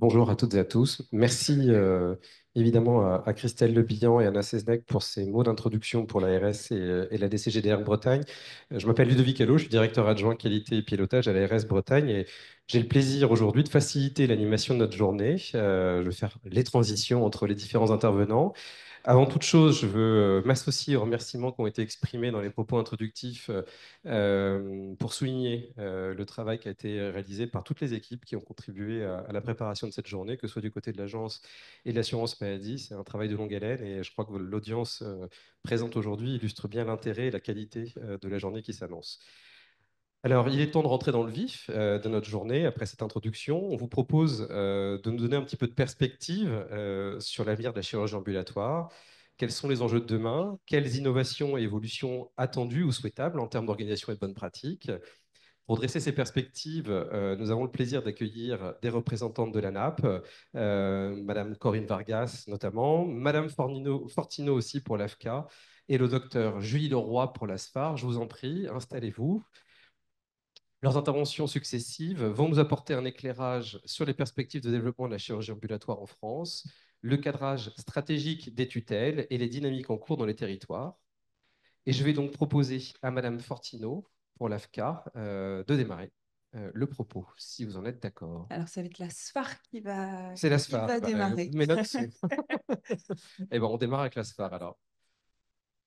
Bonjour à toutes et à tous. Merci évidemment à Christelle Lebihan et Anna Seznec pour ces mots d'introduction pour la RS et la DCGDR Bretagne. Je m'appelle Ludovic Hello, je suis directeur adjoint qualité et pilotage à la RS Bretagne et j'ai le plaisir aujourd'hui de faciliter l'animation de notre journée. Je vais faire les transitions entre les différents intervenants. Avant toute chose, je veux m'associer aux remerciements qui ont été exprimés dans les propos introductifs pour souligner le travail qui a été réalisé par toutes les équipes qui ont contribué à la préparation de cette journée, que ce soit du côté de l'agence et de l'assurance maladie. C'est un travail de longue haleine et je crois que l'audience présente aujourd'hui illustre bien l'intérêt et la qualité de la journée qui s'annonce. Alors, il est temps de rentrer dans le vif de notre journée. Après cette introduction, on vous propose de nous donner un petit peu de perspective sur l'avenir de la chirurgie ambulatoire. Quels sont les enjeux de demain? Quelles innovations et évolutions attendues ou souhaitables en termes d'organisation et de bonnes pratiques? Pour dresser ces perspectives, nous avons le plaisir d'accueillir des représentantes de l'ANAP, Madame Corinne Vargas notamment, Madame Fortino aussi pour l'AFCA et le docteur Julie Leroy pour l'ASFAR. Je vous en prie, installez-vous. Leurs interventions successives vont nous apporter un éclairage sur les perspectives de développement de la chirurgie ambulatoire en France, le cadrage stratégique des tutelles et les dynamiques en cours dans les territoires. Et je vais donc proposer à Madame Fortino, pour l'AFCA, de démarrer le propos, si vous en êtes d'accord. Alors, ça va être la SFAR C'est la qui SFAR. va démarrer. Mes notes sont... Eh ben, on démarre avec la SFAR alors.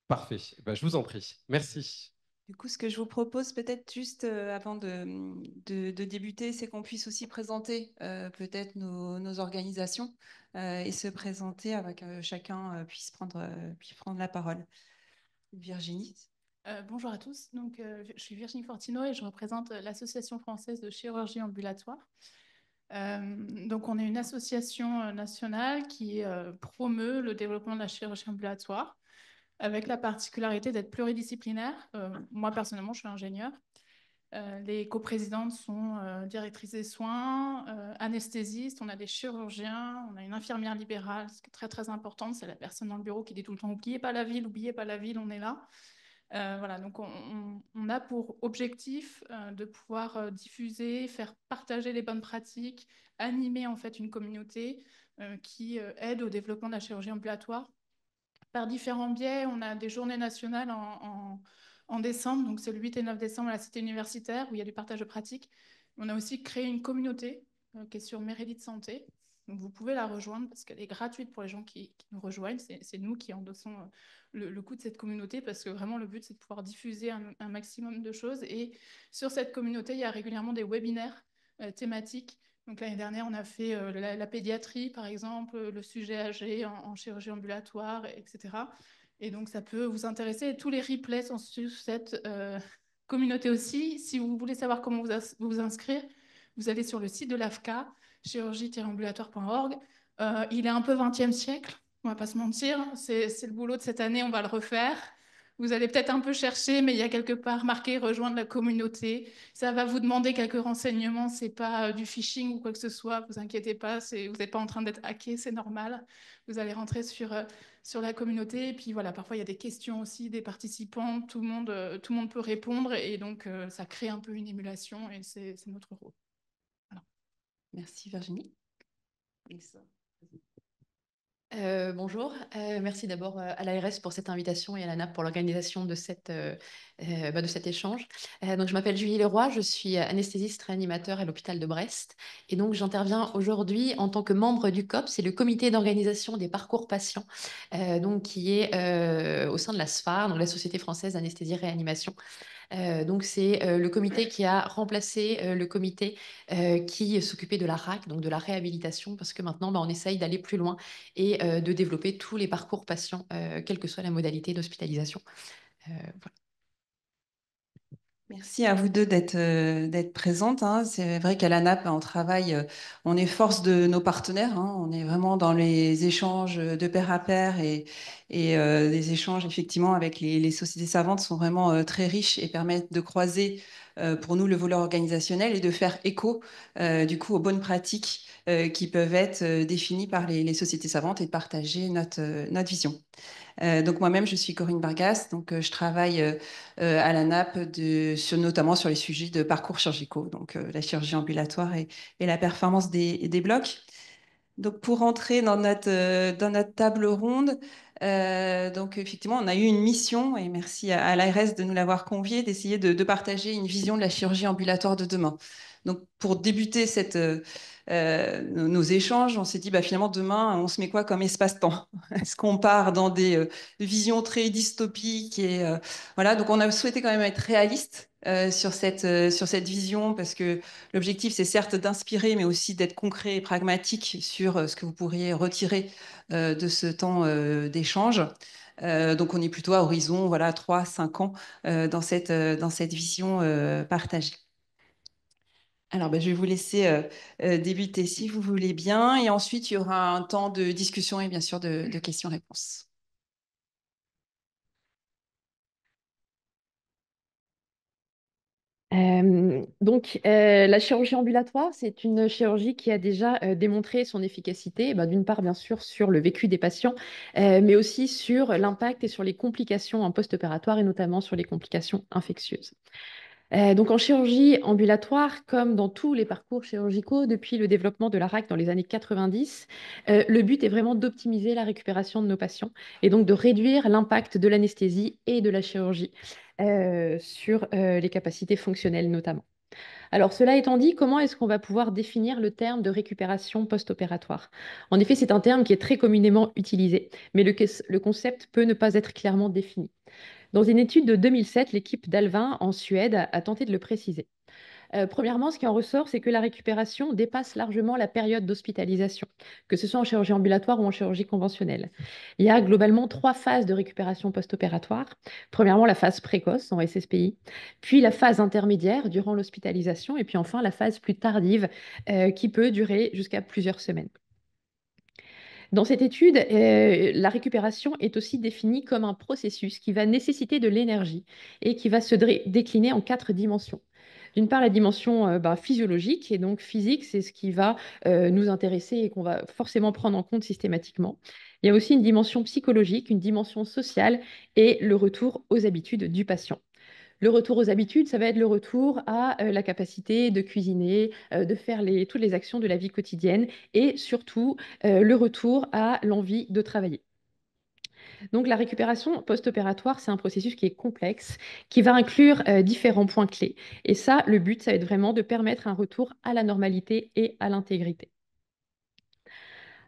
Parfait. Eh ben, je vous en prie. Merci. Du coup, ce que je vous propose, peut-être juste avant de débuter, c'est qu'on puisse aussi présenter peut-être nos organisations et se présenter avec chacun puisse prendre la parole. Virginie. Bonjour à tous, je suis Virginie Fortino et je représente l'Association française de chirurgie ambulatoire. On est une association nationale qui promeut le développement de la chirurgie ambulatoire avec la particularité d'être pluridisciplinaire. Moi, personnellement, je suis ingénieure. Les coprésidentes sont directrices des soins, anesthésistes, on a des chirurgiens, on a une infirmière libérale, ce qui est très très important, c'est la personne dans le bureau qui dit tout le temps n'oubliez pas la ville, n'oubliez pas la ville, on est là. Voilà, donc on a pour objectif de pouvoir diffuser, faire partager les bonnes pratiques, animer en fait une communauté qui aide au développement de la chirurgie ambulatoire. Par différents biais, on a des journées nationales en décembre, donc c'est le 8 et 9 décembre à la Cité universitaire où il y a du partage de pratiques. On a aussi créé une communauté qui est sur Mérida de Santé. Donc vous pouvez la rejoindre parce qu'elle est gratuite pour les gens qui nous rejoignent. C'est nous qui endossons le coût de cette communauté parce que vraiment le but c'est de pouvoir diffuser un maximum de choses. Et sur cette communauté, il y a régulièrement des webinaires thématiques. Donc l'année dernière, on a fait la pédiatrie, par exemple, le sujet âgé en chirurgie ambulatoire, etc. Et donc ça peut vous intéresser. Et tous les replays sont sur cette communauté aussi. Si vous voulez savoir comment vous inscrire, vous allez sur le site de l'AFCA, chirurgie-ambulatoire.org. Il est un peu 20e siècle, on va pas se mentir. C'est le boulot de cette année, on va le refaire. Vous allez peut-être un peu chercher, mais il y a quelque part marqué rejoindre la communauté. Ça va vous demander quelques renseignements. C'est pas du phishing ou quoi que ce soit. Vous inquiétez pas. Vous n'êtes pas en train d'être hacké. C'est normal. Vous allez rentrer sur la communauté. Et puis voilà, parfois il y a des questions aussi des participants. Tout le monde peut répondre. Et donc ça crée un peu une émulation. Et c'est notre rôle. Voilà. Merci Virginie. Bonjour, merci d'abord à l'ARS pour cette invitation et à l'ANAP pour l'organisation de de cet échange. Donc, je m'appelle Julie Leroy, je suis anesthésiste réanimateur à l'hôpital de Brest et donc j'interviens aujourd'hui en tant que membre du COP, c'est le comité d'organisation des parcours patients, donc qui est au sein de la SFAR, donc la Société française d'anesthésie réanimation. Donc, c'est le comité qui a remplacé le comité qui s'occupait de la RAC, donc de la réhabilitation, parce que maintenant, on essaye d'aller plus loin et de développer tous les parcours patients, quelle que soit la modalité d'hospitalisation. Voilà. Merci à vous deux d'être présentes, hein. C'est vrai qu'à l'ANAP, on travaille, on est force de nos partenaires, hein. On est vraiment dans les échanges de pair à pair et les échanges effectivement avec les sociétés savantes sont vraiment très riches et permettent de croiser pour nous le volet organisationnel et de faire écho du coup aux bonnes pratiques qui peuvent être définies par les sociétés savantes et de partager notre vision. Donc moi-même, je suis Corinne Vargas, donc je travaille à la NAP notamment sur les sujets de parcours chirurgicaux, donc la chirurgie ambulatoire et la performance des blocs. Donc pour rentrer dans notre table ronde, donc effectivement, on a eu une mission, et merci à l'ARS de nous l'avoir conviée, d'essayer de partager une vision de la chirurgie ambulatoire de demain. Donc pour débuter nos échanges, on s'est dit bah, finalement demain, on se met quoi comme espace-temps? Est-ce qu'on part dans des visions très dystopiques voilà, donc on a souhaité quand même être réaliste sur cette vision parce que l'objectif, c'est certes d'inspirer, mais aussi d'être concret et pragmatique sur ce que vous pourriez retirer de ce temps d'échange. Donc, on est plutôt à horizon voilà, 3, 5 ans dans cette vision partagée. Alors, ben, je vais vous laisser débuter si vous voulez bien. Et ensuite, il y aura un temps de discussion et bien sûr de questions-réponses. La chirurgie ambulatoire, c'est une chirurgie qui a déjà démontré son efficacité, d'une part, bien sûr, sur le vécu des patients, mais aussi sur l'impact et sur les complications en post-opératoire et notamment sur les complications infectieuses. Donc en chirurgie ambulatoire, comme dans tous les parcours chirurgicaux depuis le développement de la RAC dans les années 90, le but est vraiment d'optimiser la récupération de nos patients et donc de réduire l'impact de l'anesthésie et de la chirurgie sur les capacités fonctionnelles notamment. Alors, cela étant dit, comment est-ce qu'on va pouvoir définir le terme de récupération post-opératoire? En effet, c'est un terme qui est très communément utilisé, mais le concept peut ne pas être clairement défini. Dans une étude de 2007, l'équipe d'Alvin en Suède a tenté de le préciser. Premièrement, ce qui en ressort, c'est que la récupération dépasse largement la période d'hospitalisation, que ce soit en chirurgie ambulatoire ou en chirurgie conventionnelle. Il y a globalement 3 phases de récupération post-opératoire. Premièrement, la phase précoce en SSPI, puis la phase intermédiaire durant l'hospitalisation, et puis enfin la phase plus tardive qui peut durer jusqu'à plusieurs semaines. Dans cette étude, la récupération est aussi définie comme un processus qui va nécessiter de l'énergie et qui va se décliner en 4 dimensions. D'une part, la dimension physiologique, et donc physique, c'est ce qui va nous intéresser et qu'on va forcément prendre en compte systématiquement. Il y a aussi une dimension psychologique, une dimension sociale et le retour aux habitudes du patient. Le retour aux habitudes, ça va être le retour à la capacité de cuisiner, de faire toutes les actions de la vie quotidienne et surtout le retour à l'envie de travailler. Donc la récupération post-opératoire, c'est un processus qui est complexe, qui va inclure différents points clés. Et ça, le but, ça va être vraiment de permettre un retour à la normalité et à l'intégrité.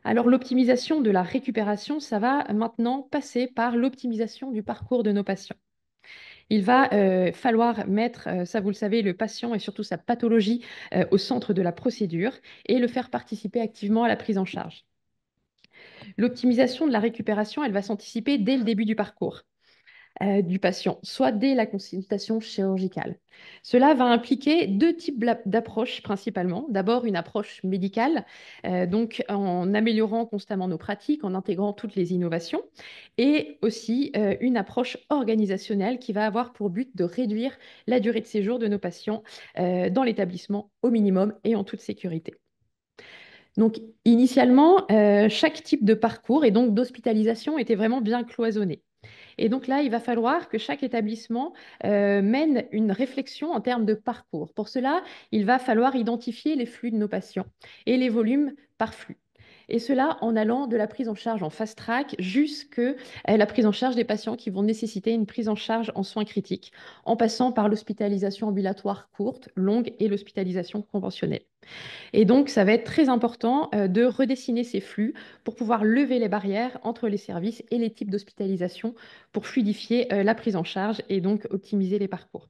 Alors l'optimisation de la récupération, ça va maintenant passer par l'optimisation du parcours de nos patients. Il va falloir mettre, ça vous le savez, le patient et surtout sa pathologie au centre de la procédure et le faire participer activement à la prise en charge. L'optimisation de la récupération, elle va s'anticiper dès le début du parcours du patient, soit dès la consultation chirurgicale. Cela va impliquer 2 types d'approches principalement. D'abord, une approche médicale, donc en améliorant constamment nos pratiques, en intégrant toutes les innovations, et aussi une approche organisationnelle qui va avoir pour but de réduire la durée de séjour de nos patients dans l'établissement au minimum et en toute sécurité. Donc, initialement, chaque type de parcours et donc d'hospitalisation était vraiment bien cloisonné. Et donc là, il va falloir que chaque établissement mène une réflexion en termes de parcours. Pour cela, il va falloir identifier les flux de nos patients et les volumes par flux. Et cela en allant de la prise en charge en fast track jusqu'à la prise en charge des patients qui vont nécessiter une prise en charge en soins critiques, en passant par l'hospitalisation ambulatoire courte, longue et l'hospitalisation conventionnelle. Et donc, ça va être très important de redessiner ces flux pour pouvoir lever les barrières entre les services et les types d'hospitalisation pour fluidifier la prise en charge et donc optimiser les parcours.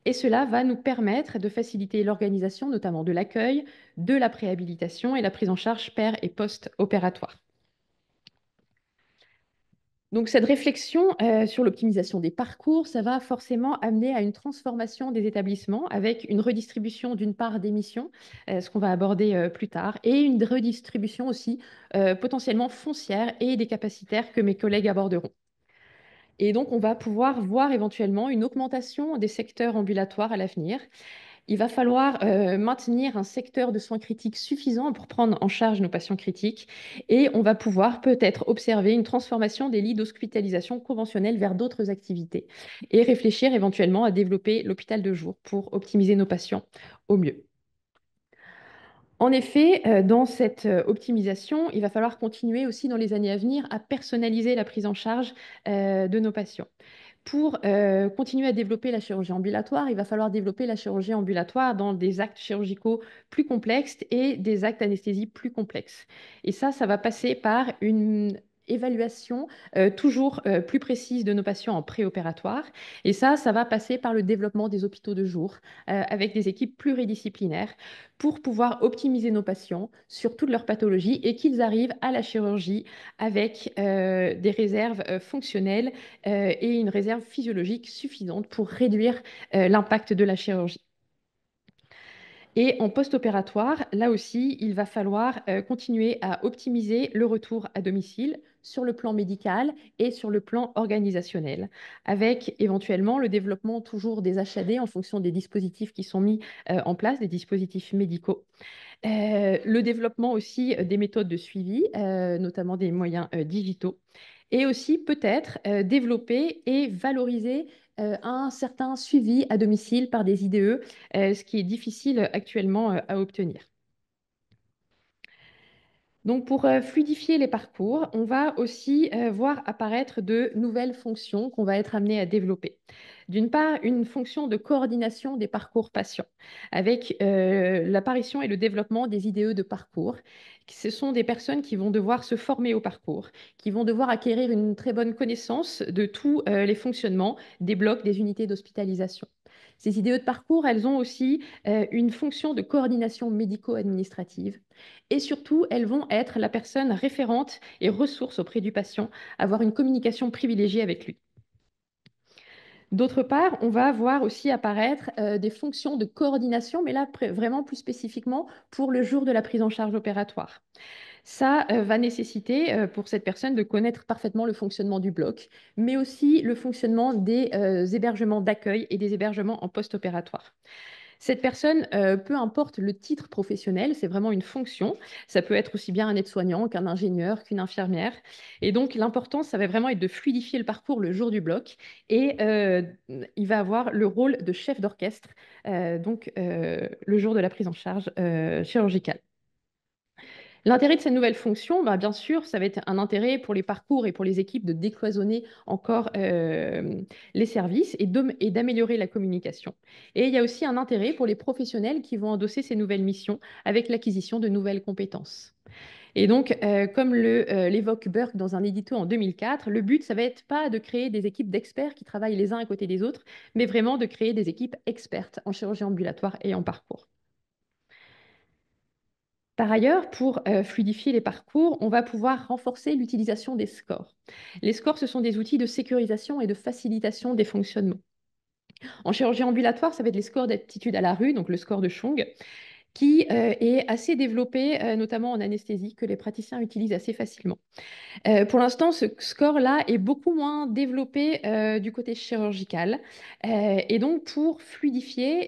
Et cela va nous permettre de faciliter l'organisation, notamment de l'accueil, de la préhabilitation et la prise en charge per- et post-opératoire. Donc cette réflexion sur l'optimisation des parcours, ça va forcément amener à une transformation des établissements avec une redistribution d'une part des missions, ce qu'on va aborder plus tard, et une redistribution aussi potentiellement foncière et des capacitaires que mes collègues aborderont. Et donc on va pouvoir voir éventuellement une augmentation des secteurs ambulatoires à l'avenir il va falloir maintenir un secteur de soins critiques suffisant pour prendre en charge nos patients critiques et on va pouvoir peut-être observer une transformation des lits d'hospitalisation conventionnels vers d'autres activités et réfléchir éventuellement à développer l'hôpital de jour pour optimiser nos patients au mieux. En effet, dans cette optimisation, il va falloir continuer aussi dans les années à venir à personnaliser la prise en charge de nos patients. Pour continuer à développer la chirurgie ambulatoire, il va falloir développer la chirurgie ambulatoire dans des actes chirurgicaux plus complexes et des actes d'anesthésie plus complexes. Et ça va passer par une évaluation toujours plus précise de nos patients en préopératoire. Et ça va passer par le développement des hôpitaux de jour avec des équipes pluridisciplinaires pour pouvoir optimiser nos patients sur toutes leurs pathologies et qu'ils arrivent à la chirurgie avec des réserves fonctionnelles et une réserve physiologique suffisante pour réduire l'impact de la chirurgie. Et en post-opératoire, là aussi, il va falloir continuer à optimiser le retour à domicile sur le plan médical et sur le plan organisationnel, avec éventuellement le développement toujours des HAD en fonction des dispositifs qui sont mis en place, des dispositifs médicaux. Le développement aussi des méthodes de suivi, notamment des moyens digitaux, et aussi peut-être développer et valoriser un certain suivi à domicile par des IDE, ce qui est difficile actuellement à obtenir. Donc, pour fluidifier les parcours, on va aussi voir apparaître de nouvelles fonctions qu'on va être amené à développer. D'une part, une fonction de coordination des parcours patients, avec l'apparition et le développement des IDE de parcours. Ce sont des personnes qui vont devoir se former au parcours, qui vont devoir acquérir une très bonne connaissance de tous les fonctionnements des blocs, des unités d'hospitalisation. Ces IDE de parcours, elles ont aussi une fonction de coordination médico-administrative. Et surtout, elles vont être la personne référente et ressource auprès du patient, avoir une communication privilégiée avec lui. D'autre part, on va voir aussi apparaître des fonctions de coordination, mais là vraiment plus spécifiquement pour le jour de la prise en charge opératoire. Ça va nécessiter pour cette personne de connaître parfaitement le fonctionnement du bloc, mais aussi le fonctionnement des hébergements d'accueil et des hébergements en post-opératoire. Cette personne, peu importe le titre professionnel, c'est vraiment une fonction. Ça peut être aussi bien un aide-soignant qu'un ingénieur, qu'une infirmière. Et donc, l'important, ça va vraiment être de fluidifier le parcours le jour du bloc. Et il va avoir le rôle de chef d'orchestre, le jour de la prise en charge chirurgicale. L'intérêt de cette nouvelle fonction, bien sûr, ça va être un intérêt pour les parcours et pour les équipes de décloisonner encore les services et d'améliorer la communication. Et il y a aussi un intérêt pour les professionnels qui vont endosser ces nouvelles missions avec l'acquisition de nouvelles compétences. Et donc, comme l'évoque Burke dans un édito en 2004, le but, ça va être pas de créer des équipes d'experts qui travaillent les uns à côté des autres, mais vraiment de créer des équipes expertes en chirurgie ambulatoire et en parcours. Par ailleurs, pour fluidifier les parcours, on va pouvoir renforcer l'utilisation des scores. Les scores, ce sont des outils de sécurisation et de facilitation des fonctionnements. En chirurgie ambulatoire, ça va être les scores d'aptitude à la rue, donc le score de Chong, qui est assez développé, notamment en anesthésie, que les praticiens utilisent assez facilement. Pour l'instant, ce score-là est beaucoup moins développé du côté chirurgical. Et donc, pour fluidifier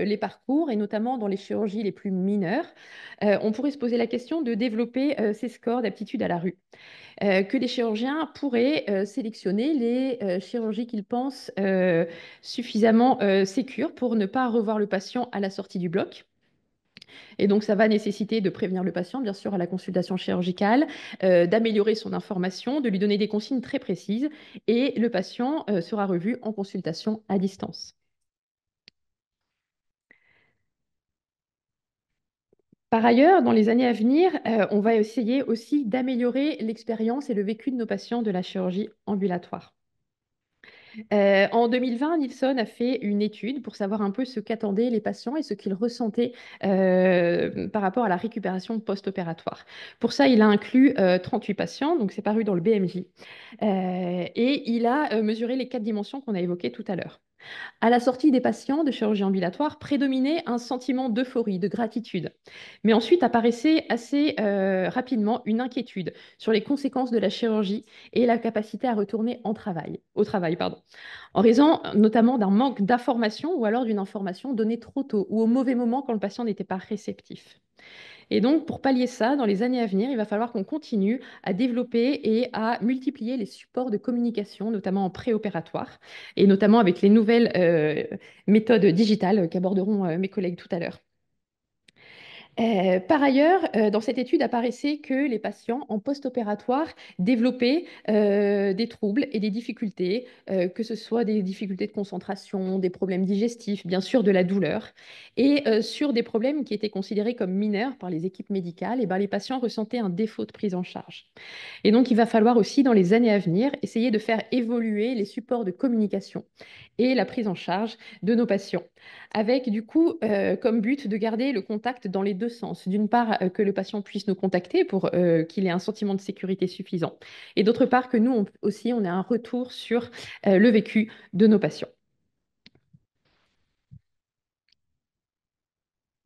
les parcours, et notamment dans les chirurgies les plus mineures, on pourrait se poser la question de développer ces scores d'aptitude à la rue. Que les chirurgiens pourraient sélectionner les chirurgies qu'ils pensent suffisamment sécures pour ne pas revoir le patient à la sortie du bloc. Et donc, ça va nécessiter de prévenir le patient, bien sûr, à la consultation chirurgicale, d'améliorer son information, de lui donner des consignes très précises, et le patient sera revu en consultation à distance. Par ailleurs, dans les années à venir, on va essayer aussi d'améliorer l'expérience et le vécu de nos patients de la chirurgie ambulatoire. En 2020, Nilsson a fait une étude pour savoir un peu ce qu'attendaient les patients et ce qu'ils ressentaient par rapport à la récupération post-opératoire. Pour ça, il a inclus 38 patients, donc c'est paru dans le BMJ. Et il a mesuré les 4 dimensions qu'on a évoquées tout à l'heure. À la sortie des patients de chirurgie ambulatoire, prédominait un sentiment d'euphorie, de gratitude. Mais ensuite apparaissait assez rapidement une inquiétude sur les conséquences de la chirurgie et la capacité à retourner au travail, pardon, en raison notamment d'un manque d'information ou alors d'une information donnée trop tôt ou au mauvais moment quand le patient n'était pas réceptif. Et donc, pour pallier ça, dans les années à venir, il va falloir qu'on continue à développer et à multiplier les supports de communication, notamment en préopératoire, et notamment avec les nouvelles méthodes digitales qu'aborderont mes collègues tout à l'heure. Par ailleurs, dans cette étude apparaissait que les patients en post-opératoire développaient des troubles et des difficultés, que ce soit des difficultés de concentration, des problèmes digestifs, bien sûr de la douleur, et sur des problèmes qui étaient considérés comme mineurs par les équipes médicales, et ben, les patients ressentaient un défaut de prise en charge. Et donc, il va falloir aussi, dans les années à venir, essayer de faire évoluer les supports de communication et la prise en charge de nos patients, avec du coup comme but de garder le contact dans les deux sens. D'une part, que le patient puisse nous contacter pour qu'il ait un sentiment de sécurité suffisant, et d'autre part, que nous aussi, on ait un retour sur le vécu de nos patients.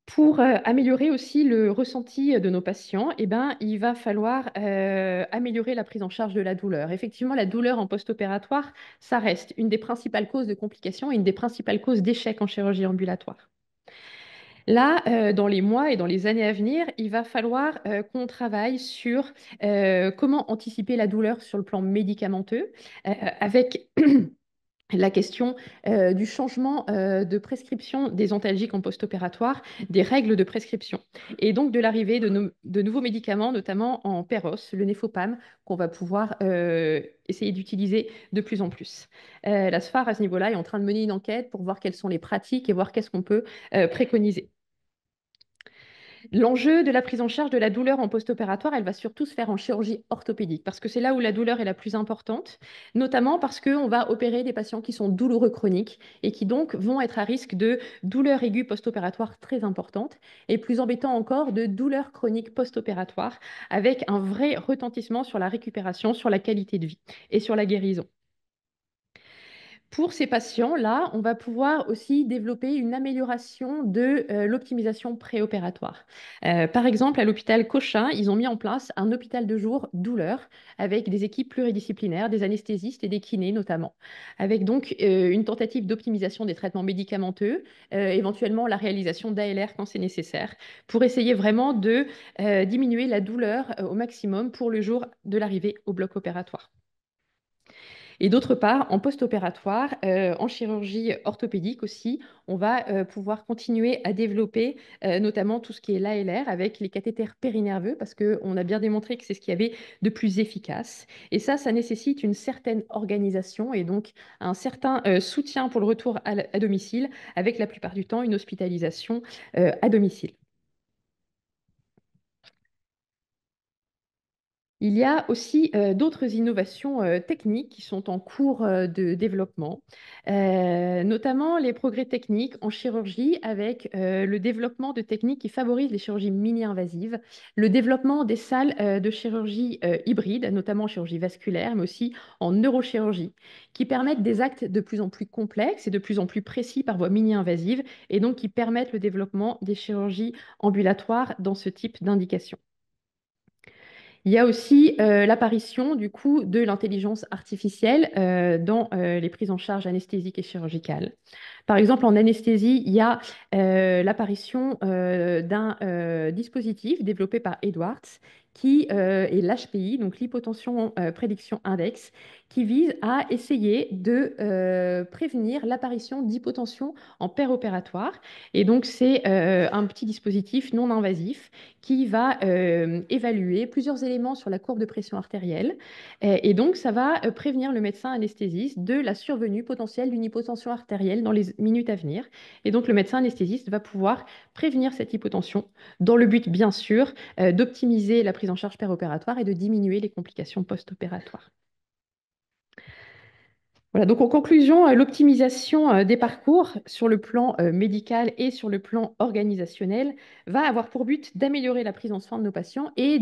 Pour améliorer aussi le ressenti de nos patients, eh ben, il va falloir améliorer la prise en charge de la douleur. Effectivement, la douleur en post-opératoire, ça reste une des principales causes de complications et une des principales causes d'échec en chirurgie ambulatoire. Là, dans les mois et dans les années à venir, il va falloir qu'on travaille sur comment anticiper la douleur sur le plan médicamenteux, avec la question du changement de prescription des antalgiques en post-opératoire, des règles de prescription, et donc de l'arrivée de nouveaux médicaments, notamment en Péros, le Nefopam, qu'on va pouvoir essayer d'utiliser de plus en plus. La SFAR, à ce niveau-là, est en train de mener une enquête pour voir quelles sont les pratiques et voir qu'est-ce qu'on peut préconiser. L'enjeu de la prise en charge de la douleur en post-opératoire, elle va surtout se faire en chirurgie orthopédique, parce que c'est là où la douleur est la plus importante, notamment parce qu'on va opérer des patients qui sont douloureux chroniques et qui donc vont être à risque de douleurs aiguës post-opératoires très importantes, et plus embêtant encore, de douleurs chroniques post-opératoires, avec un vrai retentissement sur la récupération, sur la qualité de vie et sur la guérison. Pour ces patients-là, on va pouvoir aussi développer une amélioration de l'optimisation préopératoire. Par exemple, à l'hôpital Cochin, ils ont mis en place un hôpital de jour douleur avec des équipes pluridisciplinaires, des anesthésistes et des kinés notamment, avec donc une tentative d'optimisation des traitements médicamenteux, éventuellement la réalisation d'ALR quand c'est nécessaire, pour essayer vraiment de diminuer la douleur au maximum pour le jour de l'arrivée au bloc opératoire. Et d'autre part, en post-opératoire, en chirurgie orthopédique aussi, on va pouvoir continuer à développer notamment tout ce qui est l'ALR avec les cathéters périnerveux, parce qu'on a bien démontré que c'est ce qu'il y avait de plus efficace. Et ça nécessite une certaine organisation et donc un certain soutien pour le retour à domicile, avec la plupart du temps une hospitalisation à domicile. Il y a aussi d'autres innovations techniques qui sont en cours de développement, notamment les progrès techniques en chirurgie avec le développement de techniques qui favorisent les chirurgies mini-invasives, le développement des salles de chirurgie hybrides, notamment en chirurgie vasculaire, mais aussi en neurochirurgie, qui permettent des actes de plus en plus complexes et de plus en plus précis par voie mini-invasive, et donc qui permettent le développement des chirurgies ambulatoires dans ce type d'indication. Il y a aussi l'apparition du coup de l'intelligence artificielle dans les prises en charge anesthésiques et chirurgicales. Par exemple, en anesthésie, il y a l'apparition d'un dispositif développé par Edwards qui est l'HPI, donc l'hypotension prédiction index, qui vise à essayer de prévenir l'apparition d'hypotension en péropératoire. Et donc, c'est un petit dispositif non invasif qui va évaluer plusieurs éléments sur la courbe de pression artérielle. Et donc, ça va prévenir le médecin anesthésiste de la survenue potentielle d'une hypotension artérielle dans les minutes à venir. Et donc, le médecin anesthésiste va pouvoir prévenir cette hypotension dans le but, bien sûr, d'optimiser la prise en charge péropératoire et de diminuer les complications post-opératoires. Voilà, donc en conclusion, l'optimisation des parcours sur le plan médical et sur le plan organisationnel va avoir pour but d'améliorer la prise en soin de nos patients et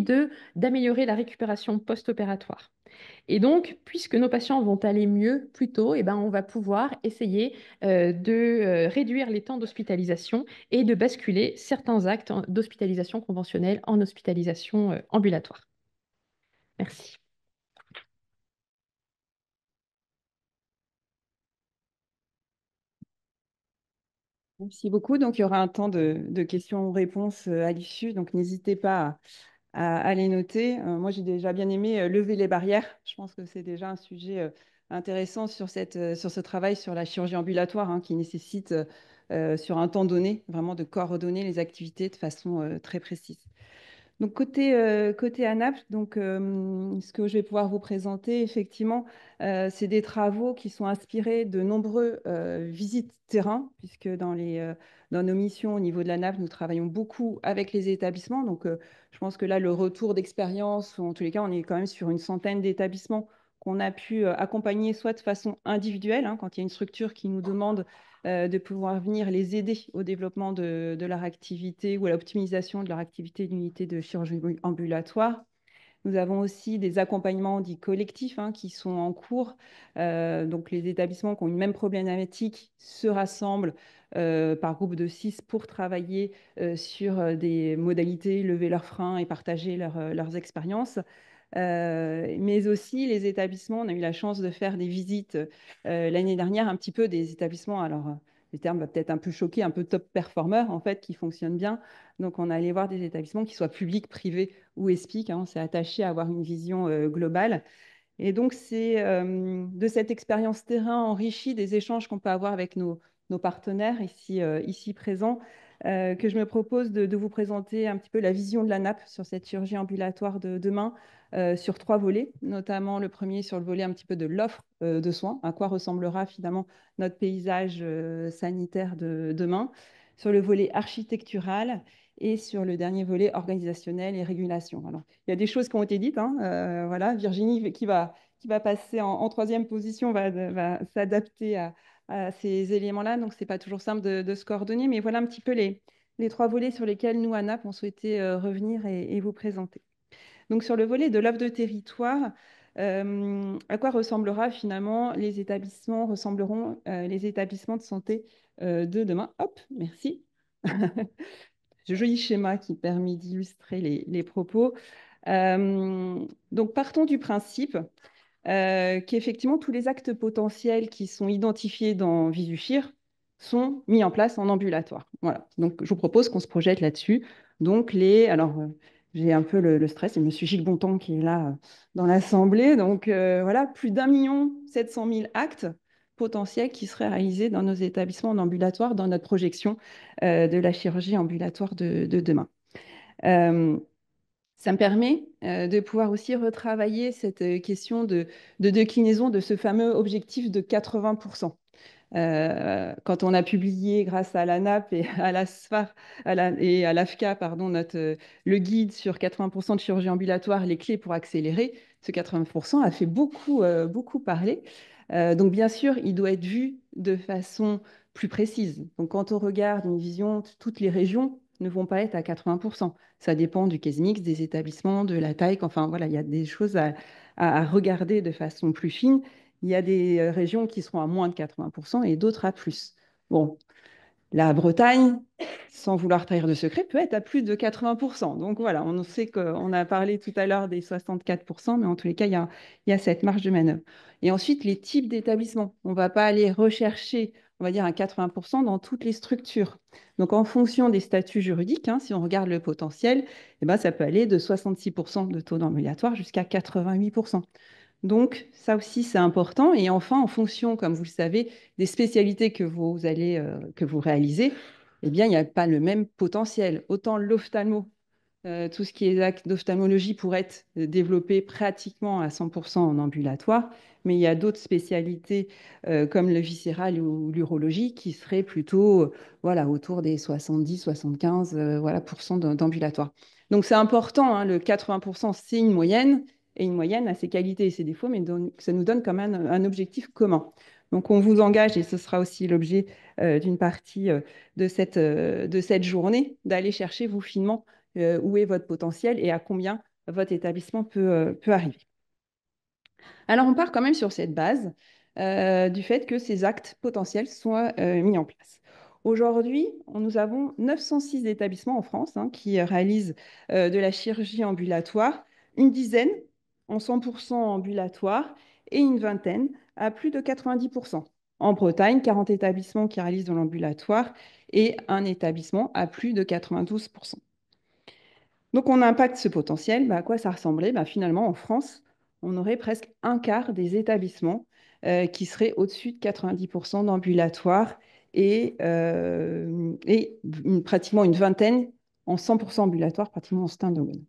d'améliorer la récupération post-opératoire. Et donc, puisque nos patients vont aller mieux plus tôt, eh ben, on va pouvoir essayer de réduire les temps d'hospitalisation et de basculer certains actes d'hospitalisation conventionnelle en hospitalisation ambulatoire. Merci. Merci beaucoup. Donc, il y aura un temps de questions-réponses à l'issue. Donc, n'hésitez pas à les noter. Moi, j'ai déjà bien aimé lever les barrières. Je pense que c'est déjà un sujet intéressant sur sur ce travail sur la chirurgie ambulatoire hein, qui nécessite, sur un temps donné, vraiment de coordonner les activités de façon très précise. Donc côté ANAP, donc, ce que je vais pouvoir vous présenter, effectivement, c'est des travaux qui sont inspirés de nombreux visites terrain, puisque dans nos missions au niveau de l'ANAP, nous travaillons beaucoup avec les établissements. Donc je pense que là, le retour d'expérience, ou en tous les cas, on est quand même sur une centaine d'établissements qu'on a pu accompagner soit de façon individuelle, hein, quand il y a une structure qui nous demande de pouvoir venir les aider au développement de leur activité ou à l'optimisation de leur activité d'unité de chirurgie ambulatoire. Nous avons aussi des accompagnements dits collectifs hein, qui sont en cours. Donc, les établissements qui ont une même problématique se rassemblent par groupe de 6 pour travailler sur des modalités, lever leurs freins et partager leurs expériences. Mais aussi les établissements, on a eu la chance de faire des visites l'année dernière, un petit peu des établissements, alors le terme va peut-être un peu choquer, un peu top performer en fait, qui fonctionnent bien. Donc on allait voir des établissements qui soient publics, privés ou ESPIC, hein, on s'est attaché à avoir une vision globale. Et donc, c'est de cette expérience terrain enrichie des échanges qu'on peut avoir avec nos partenaires ici présents que je me propose de vous présenter un petit peu la vision de la NAP sur cette chirurgie ambulatoire de demain sur 3 volets, notamment le premier sur le volet un petit peu de l'offre de soins, à quoi ressemblera finalement notre paysage sanitaire de demain, sur le volet architectural et sur le dernier volet organisationnel et régulation. Alors, il y a des choses qui ont été dites. Hein, voilà, Virginie, qui va passer en troisième position, va s'adapter à ces éléments-là. Donc, ce n'est pas toujours simple de se coordonner. Mais voilà un petit peu les 3 volets sur lesquels nous, à NAP, on souhaitait revenir et vous présenter. Donc, sur le volet de l'offre de territoire, à quoi ressemblera finalement ressembleront les établissements de santé de demain. Hop, merci. Ce joli schéma qui permet d'illustrer les propos. Donc, partons du principe qu'effectivement, tous les actes potentiels qui sont identifiés dans Visuchir sont mis en place en ambulatoire. Voilà. Donc, je vous propose qu'on se projette là-dessus. Donc, alors, j'ai un peu le stress, et M. Gilles Bontemps qui est là dans l'Assemblée. Donc, voilà, plus d'1,7 million actes potentiels qui seraient réalisés dans nos établissements en ambulatoire, dans notre projection de la chirurgie ambulatoire de demain. Ça me permet de pouvoir aussi retravailler cette question de déclinaison de ce fameux objectif de 80%. Quand on a publié, grâce à l'ANAP et à l'ASFAR et à l'AFCA, pardon, le guide sur 80% de chirurgie ambulatoire, les clés pour accélérer, ce 80% a fait beaucoup parler. Donc, bien sûr, il doit être vu de façon plus précise. Donc, quand on regarde une vision, toutes les régions ne vont pas être à 80%. Ça dépend du case mix, des établissements, de la taille. Enfin, voilà, il y a des choses à regarder de façon plus fine. Il y a des régions qui seront à moins de 80% et d'autres à plus. Bon, la Bretagne, sans vouloir trahir de secret, peut être à plus de 80%. Donc voilà, on sait qu'on a parlé tout à l'heure des 64%, mais en tous les cas, il y a cette marge de manœuvre. Et ensuite, les types d'établissements. On ne va pas aller rechercher, on va dire, un 80% dans toutes les structures. Donc, en fonction des statuts juridiques, hein, si on regarde le potentiel, eh ben, ça peut aller de 66% de taux d'ambulatoire jusqu'à 88%. Donc, ça aussi, c'est important. Et enfin, en fonction, comme vous le savez, des spécialités que vous réalisez, eh bien, il n'y a pas le même potentiel. Autant l'ophtalmo, tout ce qui est acte d'ophtalmologie pourrait être développé pratiquement à 100% en ambulatoire, mais il y a d'autres spécialités comme le viscéral ou l'urologie qui seraient plutôt voilà, autour des 70-75 voilà, d'ambulatoire. Donc, c'est important, hein, le 80%, c'est une moyenne. et une moyenne a ses qualités et ses défauts, mais ça nous donne quand même un objectif commun. Donc, on vous engage, et ce sera aussi l'objet d'une partie de cette journée, d'aller chercher, vous, finement, où est votre potentiel et à combien votre établissement peut arriver. Alors, on part quand même sur cette base du fait que ces actes potentiels soient mis en place. Aujourd'hui, nous avons 906 établissements en France qui réalisent de la chirurgie ambulatoire, une dizaine en 100% ambulatoire et une vingtaine à plus de 90%. En Bretagne, 40 établissements qui réalisent de l'ambulatoire et un établissement à plus de 92%. Donc, on impacte ce potentiel. À quoi ça ressemblait? Finalement, en France, on aurait presque un quart des établissements qui seraient au-dessus de 90% d'ambulatoire et pratiquement une vingtaine en 100% ambulatoire, pratiquement en stand-alone.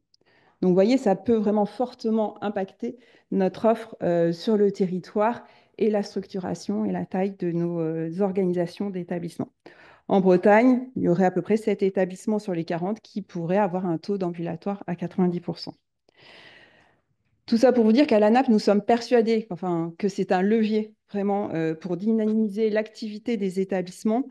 Donc, vous voyez, ça peut vraiment fortement impacter notre offre sur le territoire et la structuration et la taille de nos organisations d'établissements. En Bretagne, il y aurait à peu près 7 établissements sur les 40 qui pourraient avoir un taux d'ambulatoire à 90%. Tout ça pour vous dire qu'à l'ANAP, nous sommes persuadés que c'est un levier vraiment pour dynamiser l'activité des établissements.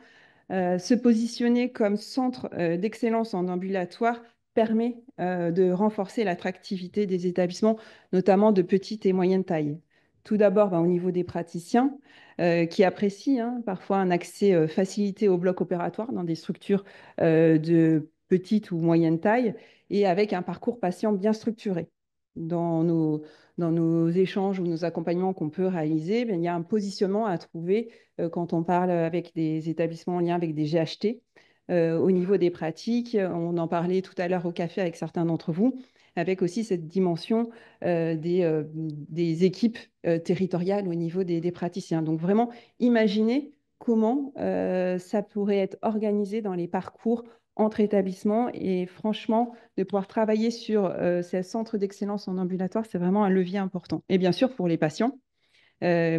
Se positionner comme centre d'excellence en ambulatoire permet de renforcer l'attractivité des établissements, notamment de petite et moyenne taille. Tout d'abord, au niveau des praticiens qui apprécient parfois un accès facilité au bloc opératoire dans des structures de petite ou moyenne taille et avec un parcours patient bien structuré. Dans nos échanges ou nos accompagnements qu'on peut réaliser, il y a un positionnement à trouver quand on parle avec des établissements en lien avec des GHT. Au niveau des pratiques, on en parlait tout à l'heure au café avec certains d'entre vous, avec aussi cette dimension des équipes territoriales au niveau des praticiens. Donc vraiment, imaginez comment ça pourrait être organisé dans les parcours entre établissements et franchement, de pouvoir travailler sur ces centres d'excellence en ambulatoire, c'est vraiment un levier important. Et bien sûr, pour les patients,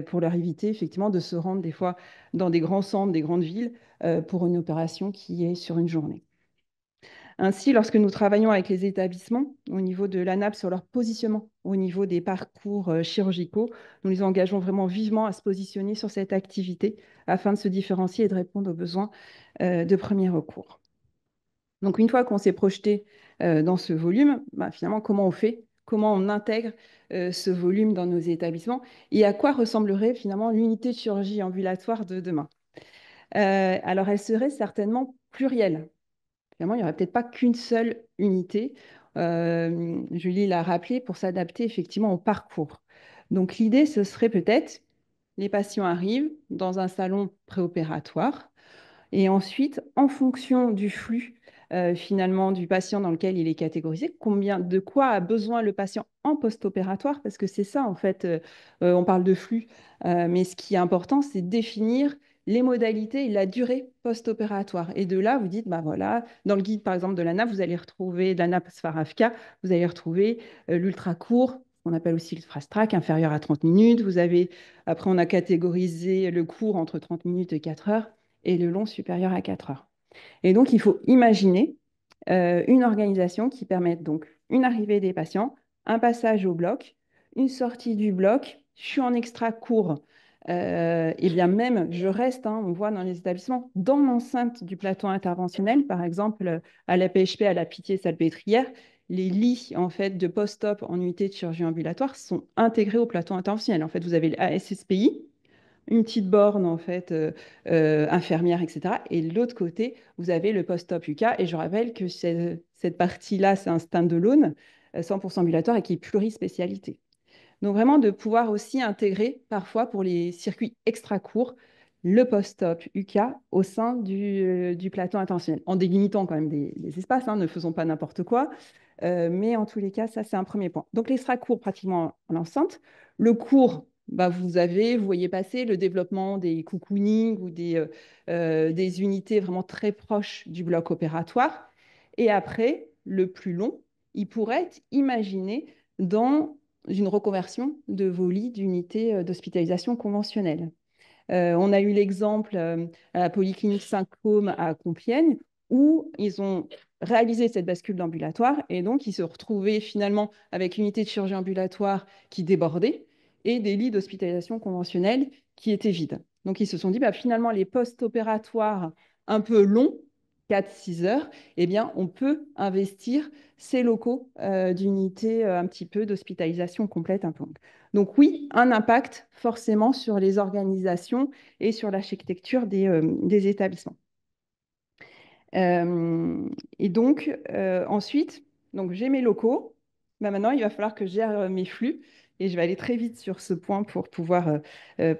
pour leur éviter effectivement de se rendre des fois dans des grands centres, des grandes villes, pour une opération qui est sur une journée. Ainsi, lorsque nous travaillons avec les établissements au niveau de l'ANAP sur leur positionnement au niveau des parcours chirurgicaux, nous les engageons vraiment vivement à se positionner sur cette activité afin de se différencier et de répondre aux besoins de premier recours. Donc, une fois qu'on s'est projeté dans ce volume, finalement, comment on fait? Comment on intègre ce volume dans nos établissements? Et à quoi ressemblerait finalement l'unité de chirurgie ambulatoire de demain? Alors, elle serait certainement plurielle. Finalement, il n'y aurait peut-être pas qu'une seule unité. Julie l'a rappelé, pour s'adapter effectivement au parcours. Donc, l'idée, ce serait peut-être, les patients arrivent dans un salon préopératoire, et ensuite, en fonction du flux finalement du patient dans lequel il est catégorisé, de quoi a besoin le patient en post-opératoire, parce que c'est ça en fait, on parle de flux, mais ce qui est important, c'est définir les modalités et la durée post-opératoire. Et de là, vous dites, voilà, dans le guide par exemple de l'ANAP, vous allez retrouver, de l'ANAP SFARAFCA, vous allez retrouver l'ultra court, qu'on appelle aussi le fast track, inférieur à 30 minutes. Après, on a catégorisé le court entre 30 minutes et 4 heures et le long supérieur à 4 heures. Et donc, il faut imaginer une organisation qui permette donc une arrivée des patients, un passage au bloc, une sortie du bloc. Je suis en extra court, et bien même, je reste, on voit dans les établissements, dans l'enceinte du plateau interventionnel, par exemple à la PHP, à la Pitié-Salpêtrière, les lits en fait de post-op en unité de chirurgie ambulatoire sont intégrés au plateau interventionnel. En fait, vous avez l'ASSPI, une petite borne en fait infirmière, etc. Et de l'autre côté, vous avez le post-op UK. Et je rappelle que cette partie-là, c'est un stand-alone 100% ambulatoire et qui est plurispécialité. Donc vraiment de pouvoir aussi intégrer parfois pour les circuits extra courts le post-op UK au sein du plateau intentionnel, en délimitant quand même des espaces, ne faisons pas n'importe quoi. Mais en tous les cas, ça, c'est un premier point. Donc, l'extra court, pratiquement en enceinte. Le court, vous voyez passer le développement des cocooning ou des unités vraiment très proches du bloc opératoire. Et après, le plus long, il pourrait être imaginé dans une reconversion de vos lits d'unités d'hospitalisation conventionnelle. On a eu l'exemple à la Polyclinique Saint-Côme à Compiègne, où ils ont réalisé cette bascule d'ambulatoire et donc ils se retrouvaient finalement avec une unité de chirurgie ambulatoire qui débordait et des lits d'hospitalisation conventionnels qui étaient vides. Donc ils se sont dit, bah, finalement, les post-opératoires un peu longs, 4-6 heures, eh bien, on peut investir ces locaux d'unité un petit peu d'hospitalisation complète un peu longue. Donc oui, un impact forcément sur les organisations et sur l'architecture des établissements. Et donc, ensuite, donc j'ai mes locaux. Bah, maintenant, il va falloir que je gère mes flux. Et je vais aller très vite sur ce point pour pouvoir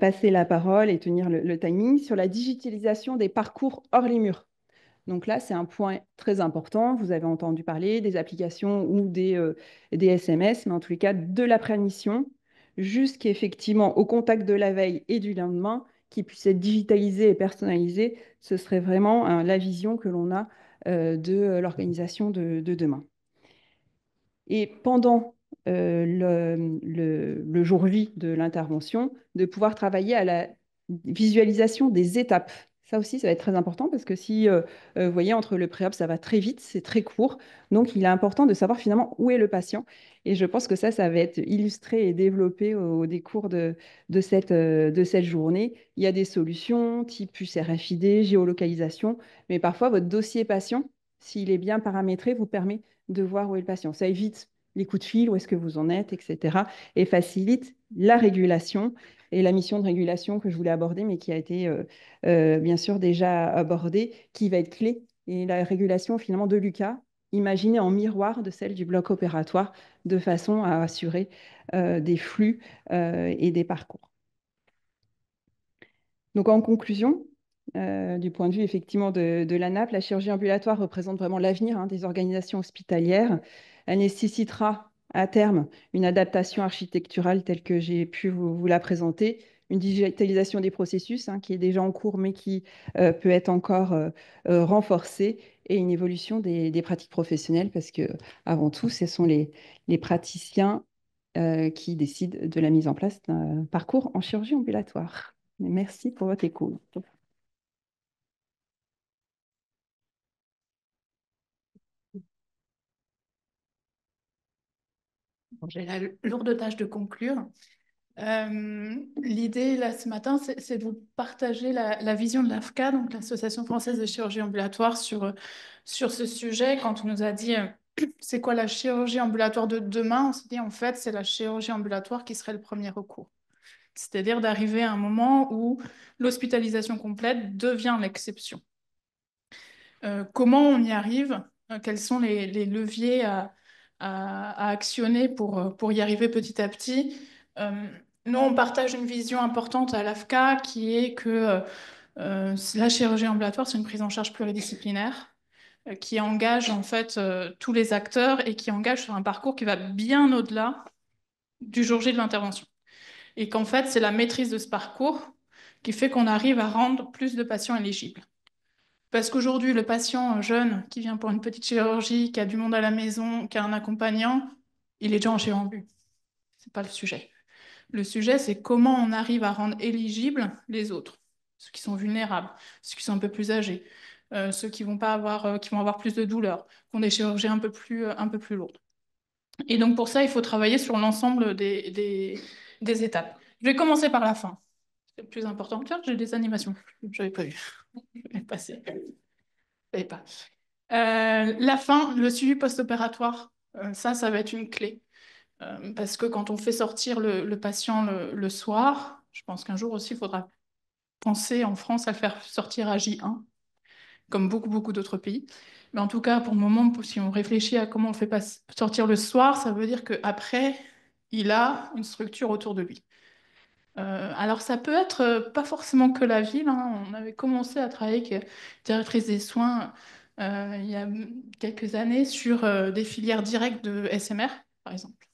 passer la parole et tenir le timing sur la digitalisation des parcours hors les murs. Donc là, c'est un point très important. Vous avez entendu parler des applications ou des SMS, mais en tous les cas, de la préadmission jusqu'effectivement au contact de la veille et du lendemain, qui puisse être digitalisé et personnalisé. Ce serait vraiment la vision que l'on a de l'organisation de demain. Et pendant le jour J de l'intervention, de pouvoir travailler à la visualisation des étapes. Ça aussi, ça va être très important parce que si vous voyez, entre le pré-op, ça va très vite, c'est très court. Donc, il est important de savoir finalement où est le patient. Et je pense que ça va être illustré et développé au décours de cette journée. Il y a des solutions type puce RFID, géolocalisation, mais parfois votre dossier patient, s'il est bien paramétré, vous permet de voir où est le patient. Ça évite les coups de fil, où est-ce que vous en êtes, etc. Et facilite la régulation et la mission de régulation que je voulais aborder, mais qui a été bien sûr déjà abordée, qui va être clé. Et la régulation finalement de Lucas, imaginée en miroir de celle du bloc opératoire, de façon à assurer des flux et des parcours. Donc en conclusion, du point de vue effectivement de l'ANAP, la chirurgie ambulatoire représente vraiment l'avenir des organisations hospitalières. Elle nécessitera à terme une adaptation architecturale telle que j'ai pu vous la présenter, une digitalisation des processus qui est déjà en cours mais qui peut être encore renforcée et une évolution des pratiques professionnelles parce que avant tout, ce sont les praticiens qui décident de la mise en place d'un parcours en chirurgie ambulatoire. Merci pour votre écoute. Bon, j'ai la lourde tâche de conclure. L'idée, là, ce matin, c'est de vous partager la vision de l'AFCA, donc l'Association française de chirurgie ambulatoire, sur ce sujet. Quand on nous a dit c'est quoi la chirurgie ambulatoire de demain, on s'est dit en fait, c'est la chirurgie ambulatoire qui serait le premier recours. C'est-à-dire d'arriver à un moment où l'hospitalisation complète devient l'exception. Comment on y arrive? Quels sont les leviers à actionner pour y arriver petit à petit? Nous, on partage une vision importante à l'AFCA qui est que la chirurgie ambulatoire, c'est une prise en charge pluridisciplinaire qui engage en fait tous les acteurs et qui engage sur un parcours qui va bien au-delà du jour J de l'intervention. Et qu'en fait, c'est la maîtrise de ce parcours qui fait qu'on arrive à rendre plus de patients éligibles. Parce qu'aujourd'hui, le patient jeune qui vient pour une petite chirurgie, qui a du monde à la maison, qui a un accompagnant, il est déjà en chirurgie. C'est pas le sujet. Le sujet, c'est comment on arrive à rendre éligibles les autres, ceux qui sont vulnérables, ceux qui sont un peu plus âgés, ceux qui vont pas avoir, qui vont avoir plus de douleurs, qui ont des chirurgies un peu plus lourdes. Et donc pour ça, il faut travailler sur l'ensemble des étapes. Je vais commencer par la fin. C'est le plus important. Tiens, j'ai des animations. Je n'avais pas vu. Je vais passer. Je savais pas. La fin, le suivi post-opératoire, ça va être une clé. Parce que quand on fait sortir le patient le soir, je pense qu'un jour aussi, il faudra penser en France à le faire sortir à J1, comme beaucoup d'autres pays. Mais en tout cas, pour le moment, si on réfléchit à comment on le fait sortir le soir, ça veut dire qu'après, il a une structure autour de lui. Alors ça peut être pas forcément que la ville. On avait commencé à travailler avec directrice des soins il y a quelques années sur des filières directes de SMR, par exemple.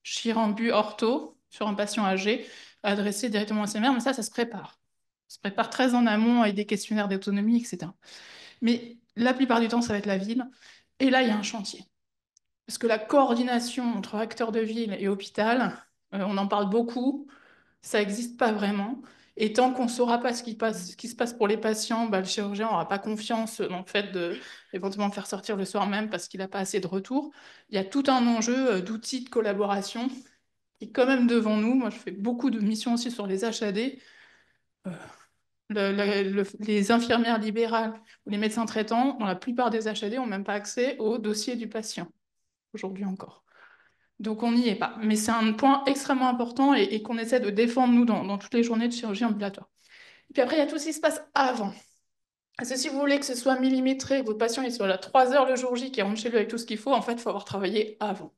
Chirambu ortho sur un patient âgé adressé directement au SMR, mais ça se prépare. Ça se prépare très en amont avec des questionnaires d'autonomie, etc. Mais la plupart du temps, ça va être la ville. Et là, il y a un chantier. Parce que la coordination entre acteurs de ville et hôpital, on en parle beaucoup, ça n'existe pas vraiment. Et tant qu'on ne saura pas ce qui se passe pour les patients, bah, le chirurgien n'aura pas confiance dans le fait de éventuellement faire sortir le soir même parce qu'il n'a pas assez de retour. Il y a tout un enjeu d'outils de collaboration qui est quand même devant nous. Moi, je fais beaucoup de missions aussi sur les HAD. Euh, les infirmières libérales ou les médecins traitants, dans la plupart des HAD, n'ont même pas accès au dossier du patient, aujourd'hui encore. Donc on n'y est pas. Mais c'est un point extrêmement important et qu'on essaie de défendre, nous, dans toutes les journées de chirurgie ambulatoire. Et puis après, il y a tout ce qui se passe avant. Parce que si vous voulez que ce soit millimétré, que votre patient il soit là 3 heures le jour J, qu'il rentre chez lui avec tout ce qu'il faut, en fait, il faut avoir travaillé avant.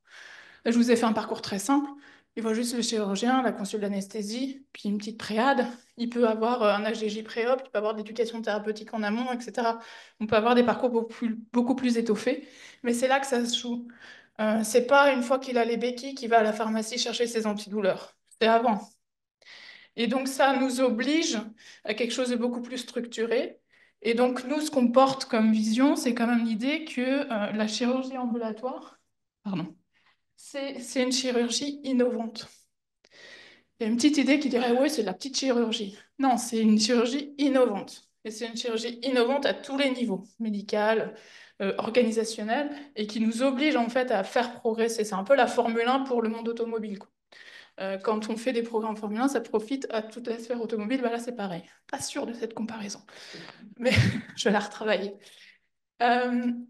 Là, je vous ai fait un parcours très simple. Il voit juste le chirurgien, la consul d'anesthésie, puis une petite préade. Il peut avoir un HDJ pré-op, il peut avoir de l'éducation thérapeutique en amont, etc. On peut avoir des parcours beaucoup plus étoffés. Mais c'est là que ça se joue. C'est pas une fois qu'il a les béquilles qu'il va à la pharmacie chercher ses antidouleurs. C'est avant. Et donc, ça nous oblige à quelque chose de beaucoup plus structuré. Et donc, nous, ce qu'on porte comme vision, c'est quand même l'idée que la chirurgie ambulatoire, pardon, c'est une chirurgie innovante. Il y a une petite idée qui dirait, oui, c'est de la petite chirurgie. Non, c'est une chirurgie innovante. Et c'est une chirurgie innovante à tous les niveaux, médical, organisationnel, et qui nous oblige en fait à faire progresser. C'est un peu la Formule 1 pour le monde automobile, quoi. Quand on fait des programmes Formule 1, ça profite à toute la sphère automobile. Bah là, c'est pareil. Pas sûr de cette comparaison, mais je vais la retravailler.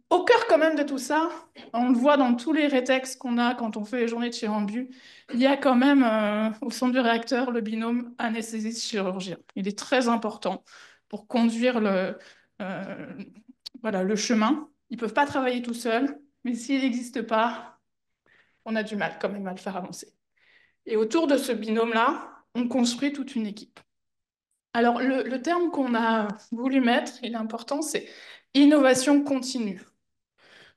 Au cœur quand même de tout ça, on le voit dans tous les rétextes qu'on a quand on fait les journées de chirurgie, il y a quand même au centre du réacteur le binôme anesthésiste-chirurgien. Il est très important pour conduire voilà, le chemin. Ils ne peuvent pas travailler tout seuls, mais s'il n'existe pas, on a du mal quand même à le faire avancer. Et autour de ce binôme-là, on construit toute une équipe. Alors, le terme qu'on a voulu mettre, il est important, c'est innovation continue.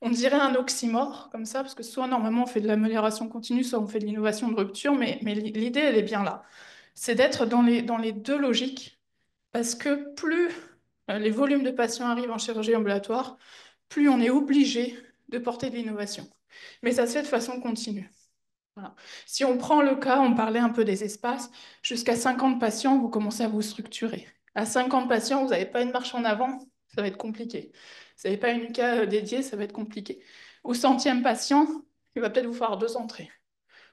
On dirait un oxymore, comme ça, parce que soit normalement on fait de l'amélioration continue, soit on fait de l'innovation de rupture, mais l'idée, elle est bien là. C'est d'être dans les deux logiques, parce que plus les volumes de patients arrivent en chirurgie ambulatoire, plus on est obligé de porter de l'innovation. Mais ça se fait de façon continue. Voilà. Si on prend le cas, on parlait un peu des espaces, jusqu'à 50 patients, vous commencez à vous structurer. À 50 patients, vous n'avez pas une marche en avant, ça va être compliqué. Vous n'avez pas une UCA dédiée, ça va être compliqué. Au 100e patient, il va peut-être vous falloir 2 entrées.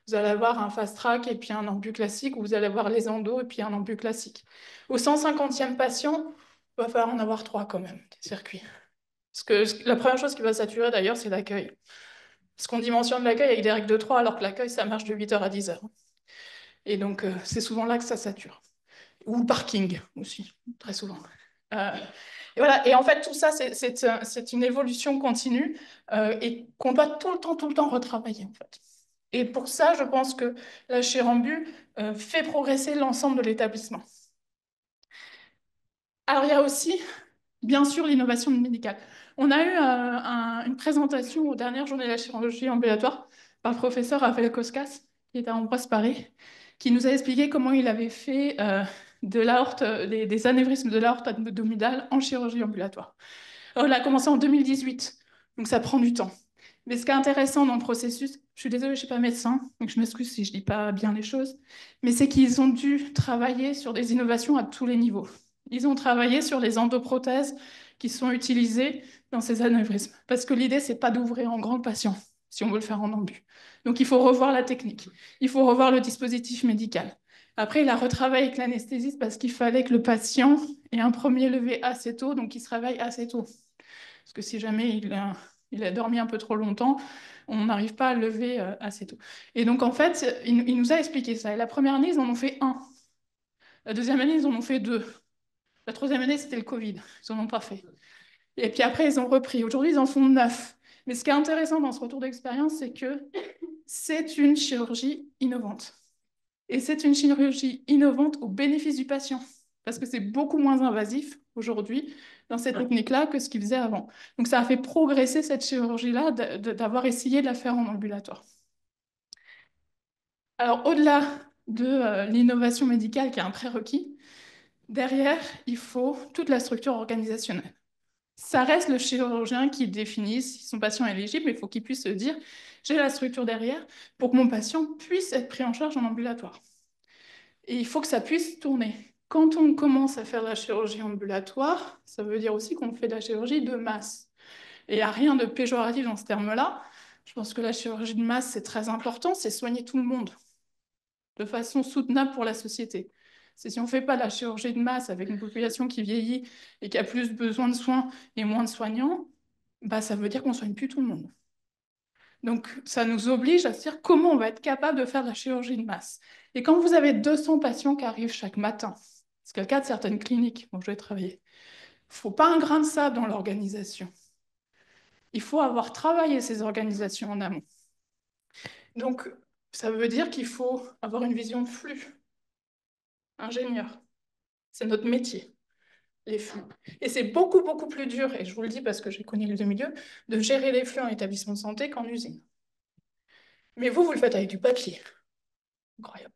Vous allez avoir un fast track et puis un ambu classique, ou vous allez avoir les endos et puis un ambu classique. Au 150e patient, il va falloir en avoir 3 quand même, des circuits. Parce que la première chose qui va saturer d'ailleurs, c'est l'accueil. Parce qu'on dimensionne l'accueil avec des règles de 3, alors que l'accueil, ça marche de 8h à 10h. Et donc, c'est souvent là que ça sature. Ou le parking aussi, très souvent. Et voilà. Et en fait, tout ça, c'est une évolution continue et qu'on doit tout le temps retravailler, en fait. Et pour ça, je pense que la Chirambu fait progresser l'ensemble de l'établissement. Alors, il y a aussi, bien sûr, l'innovation médicale. On a eu une présentation aux dernières journées de la chirurgie ambulatoire par le professeur Raphaël Koskas, qui est à Ambroise Paré, qui nous a expliqué comment il avait fait de l'aorte, des anévrismes de l'aorte abdominale en chirurgie ambulatoire. Alors, il a commencé en 2018, donc ça prend du temps. Mais ce qui est intéressant dans le processus, je suis désolée, je ne suis pas médecin, donc je m'excuse si je ne dis pas bien les choses, mais c'est qu'ils ont dû travailler sur des innovations à tous les niveaux. Ils ont travaillé sur les endoprothèses qui sont utilisées dans ces anévrismes. Parce que l'idée, c'est pas d'ouvrir en grand le patient, si on veut le faire en ambu. Donc il faut revoir la technique, il faut revoir le dispositif médical. Après, il a retravaillé avec l'anesthésiste parce qu'il fallait que le patient ait un premier lever assez tôt, donc il se réveille assez tôt. Parce que si jamais il a dormi un peu trop longtemps, on n'arrive pas à le lever assez tôt. Et donc, en fait, il nous a expliqué ça. Et la première année, ils en ont fait 1. La deuxième année, ils en ont fait 2. La troisième année, c'était le Covid. Ils n'en ont pas fait. Et puis après, ils ont repris. Aujourd'hui, ils en font 9. Mais ce qui est intéressant dans ce retour d'expérience, c'est que c'est une chirurgie innovante. Et c'est une chirurgie innovante au bénéfice du patient. Parce que c'est beaucoup moins invasif aujourd'hui dans cette technique-là que ce qu'ils faisaient avant. Donc ça a fait progresser cette chirurgie-là d'avoir essayé de la faire en ambulatoire. Alors au-delà de l'innovation médicale qui est un prérequis, derrière, il faut toute la structure organisationnelle. Ça reste le chirurgien qui définit si son patient est éligible, mais il faut qu'il puisse se dire j'ai la structure derrière pour que mon patient puisse être pris en charge en ambulatoire. Et il faut que ça puisse tourner. Quand on commence à faire de la chirurgie ambulatoire, ça veut dire aussi qu'on fait de la chirurgie de masse. Et il n'y a rien de péjoratif dans ce terme-là. Je pense que la chirurgie de masse, c'est très important, c'est soigner tout le monde de façon soutenable pour la société. C'est si on ne fait pas de la chirurgie de masse avec une population qui vieillit et qui a plus besoin de soins et moins de soignants, bah, ça veut dire qu'on ne soigne plus tout le monde. Donc, ça nous oblige à se dire comment on va être capable de faire de la chirurgie de masse. Et quand vous avez 200 patients qui arrivent chaque matin, c'est le cas de certaines cliniques où je vais travailler, il ne faut pas un grain de sable dans l'organisation. Il faut avoir travaillé ces organisations en amont. Donc, ça veut dire qu'il faut avoir une vision de flux. Ingénieur, c'est notre métier, les flux. Et c'est beaucoup, beaucoup plus dur, et je vous le dis parce que j'ai connu les deux milieux, de gérer les flux en établissement de santé qu'en usine. Mais vous le faites avec du papier. Incroyable.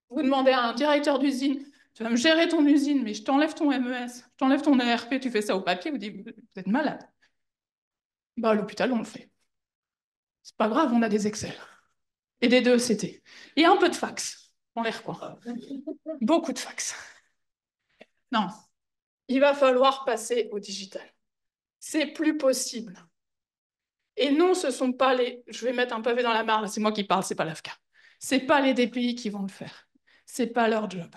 Vous demandez à un directeur d'usine, tu vas me gérer ton usine, mais je t'enlève ton MES, je t'enlève ton ERP, tu fais ça au papier, vous dites, vous êtes malade. Bah, à l'hôpital, on le fait. C'est pas grave, on a des Excel. Et des 2ECT. Et un peu de fax. On les reprend. Beaucoup de fax. Non, il va falloir passer au digital. C'est plus possible. Et non, ce sont pas les... Je vais mettre un pavé dans la mare, c'est moi qui parle, c'est pas l'AFCA. C'est pas les DPI qui vont le faire. C'est pas leur job.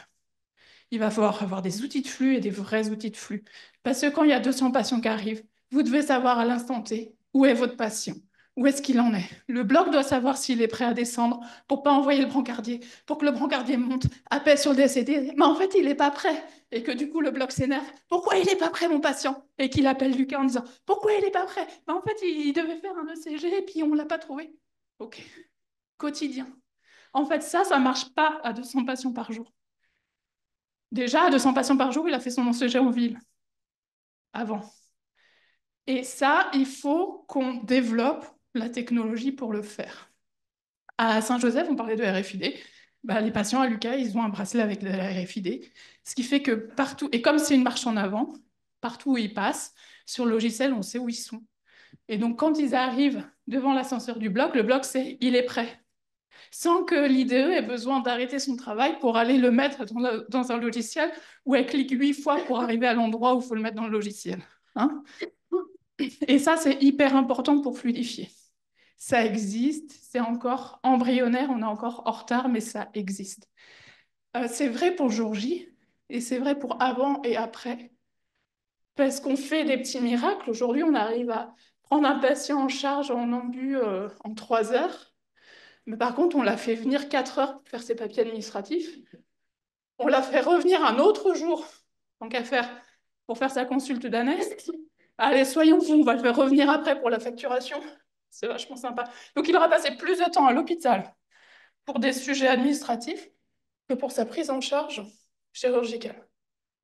Il va falloir avoir des outils de flux et des vrais outils de flux. Parce que quand il y a 200 patients qui arrivent, vous devez savoir à l'instant T où est votre patient, où est-ce qu'il en est. Le bloc doit savoir s'il est prêt à descendre pour pas envoyer le brancardier, pour que le brancardier monte, appelle sur le DCD, mais en fait, il n'est pas prêt. Et que du coup, le bloc s'énerve. Pourquoi il n'est pas prêt, mon patient? Et qu'il appelle Lucas en disant, pourquoi il n'est pas prêt? Ben, en fait, il devait faire un ECG et puis on ne l'a pas trouvé. OK. Quotidien. En fait, ça ne marche pas à 200 patients par jour. Déjà, à 200 patients par jour, il a fait son ECG en ville. Avant. Et ça, il faut qu'on développe la technologie pour le faire. À Saint-Joseph, on parlait de RFID. Bah, les patients à Lucas, ils ont un bracelet avec de la RFID. Ce qui fait que partout, et comme c'est une marche en avant, partout où ils passent, sur le logiciel, on sait où ils sont. Et donc, quand ils arrivent devant l'ascenseur du bloc, le bloc, c'est « il est prêt ». Sans que l'IDE ait besoin d'arrêter son travail pour aller le mettre dans un logiciel où elle clique 8 fois pour arriver à l'endroit où il faut le mettre dans le logiciel. Hein? Et ça, c'est hyper important pour fluidifier. Ça existe, c'est encore embryonnaire, on est encore en retard, mais ça existe. C'est vrai pour jour J, et c'est vrai pour avant et après, parce qu'on fait des petits miracles. Aujourd'hui, on arrive à prendre un patient en charge en ambu en 3 heures, mais par contre, on l'a fait venir 4 heures pour faire ses papiers administratifs. On l'a fait revenir un autre jour, tant qu'à faire, pour faire sa consulte d'anest. Allez, soyons fous, on va le faire revenir après pour la facturation. C'est vachement sympa. Donc, il aura passé plus de temps à l'hôpital pour des sujets administratifs que pour sa prise en charge chirurgicale.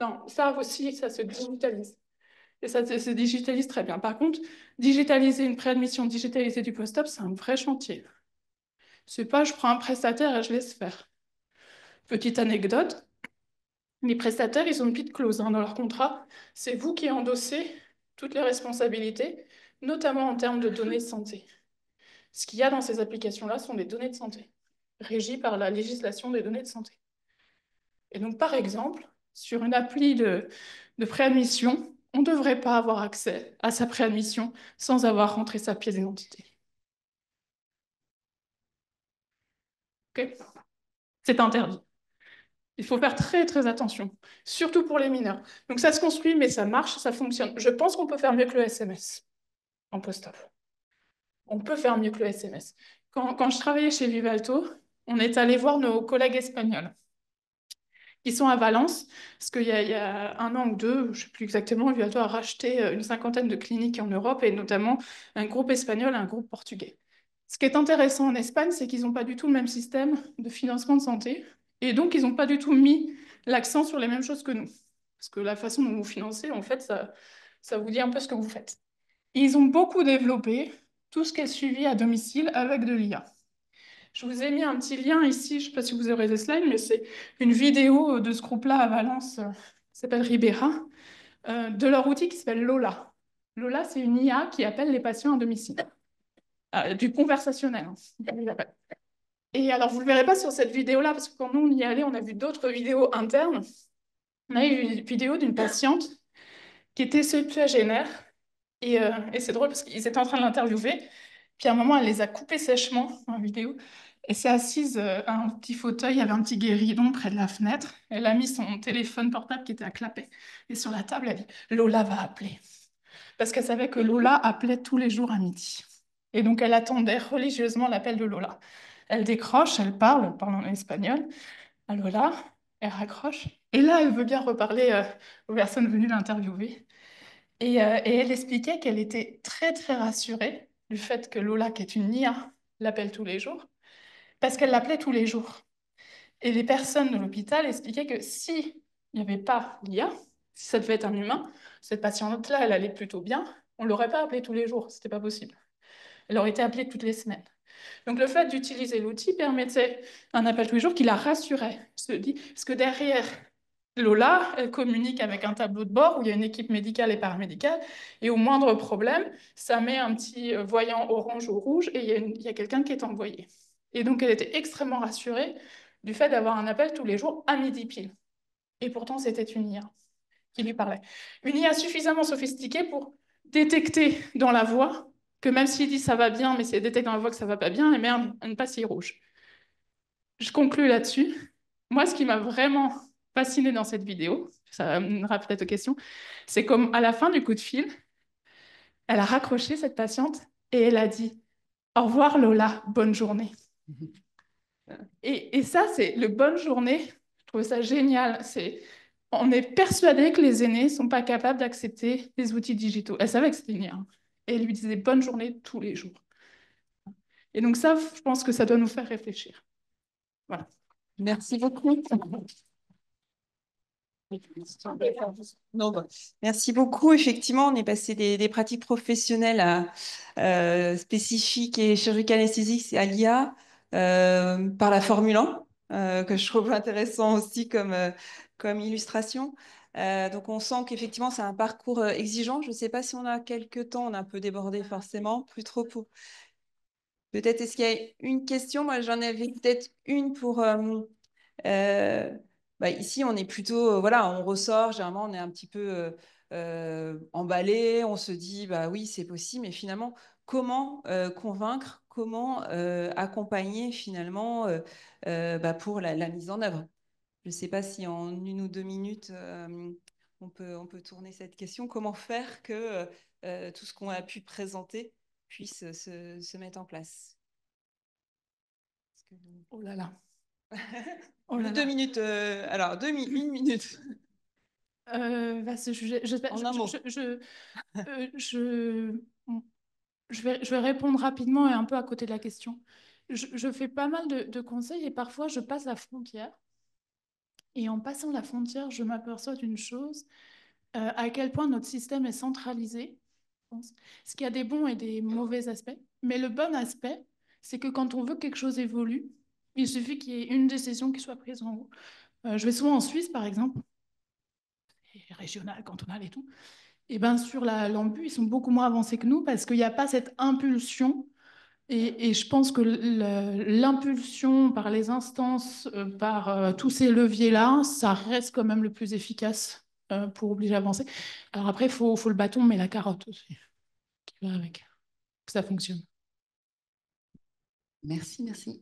Non, ça aussi, ça se digitalise. Et ça se digitalise très bien. Par contre, digitaliser une préadmission, digitaliser du post-op, c'est un vrai chantier. C'est pas je prends un prestataire et je laisse faire. Petite anecdote, les prestataires, ils ont une petite clause dans leur contrat. C'est vous qui endossez toutes les responsabilités, notamment en termes de données de santé. Ce qu'il y a dans ces applications-là sont des données de santé, régies par la législation des données de santé. Et donc, par exemple, sur une appli de préadmission, on ne devrait pas avoir accès à sa préadmission sans avoir rentré sa pièce d'identité. Okay. C'est interdit. Il faut faire très, très attention, surtout pour les mineurs. Donc ça se construit, mais ça marche, ça fonctionne. Je pense qu'on peut faire mieux que le SMS en post-op. On peut faire mieux que le SMS. Quand je travaillais chez Vivalto, on est allé voir nos collègues espagnols qui sont à Valence, parce qu'il y a 1 an ou 2, je ne sais plus exactement, Vivalto a racheté une 50aine de cliniques en Europe, et notamment un groupe espagnol et un groupe portugais. Ce qui est intéressant en Espagne, c'est qu'ils n'ont pas du tout le même système de financement de santé, et donc ils n'ont pas du tout mis l'accent sur les mêmes choses que nous. Parce que la façon dont vous financez, en fait, ça vous dit un peu ce que vous faites. Et ils ont beaucoup développé tout ce qui est suivi à domicile avec de l'IA. Je vous ai mis un petit lien ici, je ne sais pas si vous aurez des slides, mais c'est une vidéo de ce groupe-là à Valence, qui s'appelle Ribera, de leur outil qui s'appelle Lola. Lola, c'est une IA qui appelle les patients à domicile. Du conversationnel, hein. Et alors, vous ne le verrez pas sur cette vidéo-là, parce que quand nous, on y allait, on a vu d'autres vidéos internes. On a eu une vidéo d'une patiente qui était septuagénaire. Et c'est drôle parce qu'ils étaient en train de l'interviewer. Puis à un moment, elle les a coupés sèchement en vidéo. Elle s'est assise à un petit fauteuil, il y avait un petit guéridon près de la fenêtre. Elle a mis son téléphone portable qui était à clapet. Et sur la table, elle dit, Lola va appeler. Parce qu'elle savait que Lola appelait tous les jours à midi. Et donc, elle attendait religieusement l'appel de Lola. Elle décroche, elle parle en espagnol à Lola, elle raccroche. Et là, elle veut bien reparler aux personnes venues l'interviewer. Et elle expliquait qu'elle était très, très rassurée du fait que Lola, qui est une IA, l'appelle tous les jours, parce qu'elle l'appelait tous les jours. Et les personnes de l'hôpital expliquaient que si il n'y avait pas l'IA, si ça devait être un humain, cette patiente-là, elle allait plutôt bien, on ne l'aurait pas appelée tous les jours, c'était pas possible. Elle aurait été appelée toutes les semaines. Donc le fait d'utiliser l'outil permettait un appel tous les jours qui la rassurait. Parce que derrière Lola, elle communique avec un tableau de bord où il y a une équipe médicale et paramédicale, et au moindre problème, ça met un petit voyant orange ou rouge, et il y a quelqu'un qui est envoyé. Et donc elle était extrêmement rassurée du fait d'avoir un appel tous les jours à midi pile. Et pourtant, c'était une IA qui lui parlait. Une IA suffisamment sophistiquée pour détecter dans la voix que même s'il dit ça va bien, mais si elle détecte dans la voix que ça va pas bien, elle met une pastille rouge. Je conclue là-dessus. Moi, ce qui m'a vraiment fascinée dans cette vidéo, ça me rappelle peut-être aux questions, c'est comme à la fin du coup de fil, elle a raccroché cette patiente et elle a dit au revoir Lola, bonne journée. Et ça, c'est le bonne journée. Je trouve ça génial. On est persuadé que les aînés ne sont pas capables d'accepter les outils digitaux. Elle savait que c'était une IA. Et elle lui disait bonne journée tous les jours. Et donc ça, je pense que ça doit nous faire réfléchir. Voilà. Merci beaucoup. Non, bah, merci beaucoup. Effectivement, on est passé des pratiques professionnelles spécifiques et chirurgicales anesthésiques à l'IA par la Formule 1, que je trouve intéressant aussi comme illustration. Donc, on sent qu'effectivement, c'est un parcours exigeant. Je ne sais pas si on a quelques temps, on a un peu débordé forcément, plus trop pour. Peut-être, est-ce qu'il y a une question? Moi, j'en avais peut-être une pour. Bah, ici, on est plutôt, voilà, on ressort, généralement, on est un petit peu emballé, on se dit, bah oui, c'est possible, mais finalement, comment convaincre, comment accompagner finalement bah, pour la mise en œuvre? Je ne sais pas si en 1 ou 2 minutes, on peut tourner cette question. Comment faire que tout ce qu'on a pu présenter puisse se mettre en place? Oh là là. Oh là là. 2 minutes, alors 1 minute. Vaste sujet. En un mot. Je vais répondre rapidement et un peu à côté de la question. Je fais pas mal de conseils et parfois je passe la frontière. Et en passant la frontière, je m'aperçois d'une chose, à quel point notre système est centralisé. Je pense. Ce qui a des bons et des mauvais aspects. Mais le bon aspect, c'est que quand on veut que quelque chose évolue, il suffit qu'il y ait une décision qui soit prise en haut. Je vais souvent en Suisse, par exemple, régional, cantonal et tout. Et bien sur l'ambu, ils sont beaucoup moins avancés que nous parce qu'il n'y a pas cette impulsion. Et je pense que l'impulsion par les instances, par tous ces leviers-là, ça reste quand même le plus efficace pour obliger à avancer. Alors après, il faut le bâton, mais la carotte aussi, qui va avec, que ça fonctionne. Merci, merci.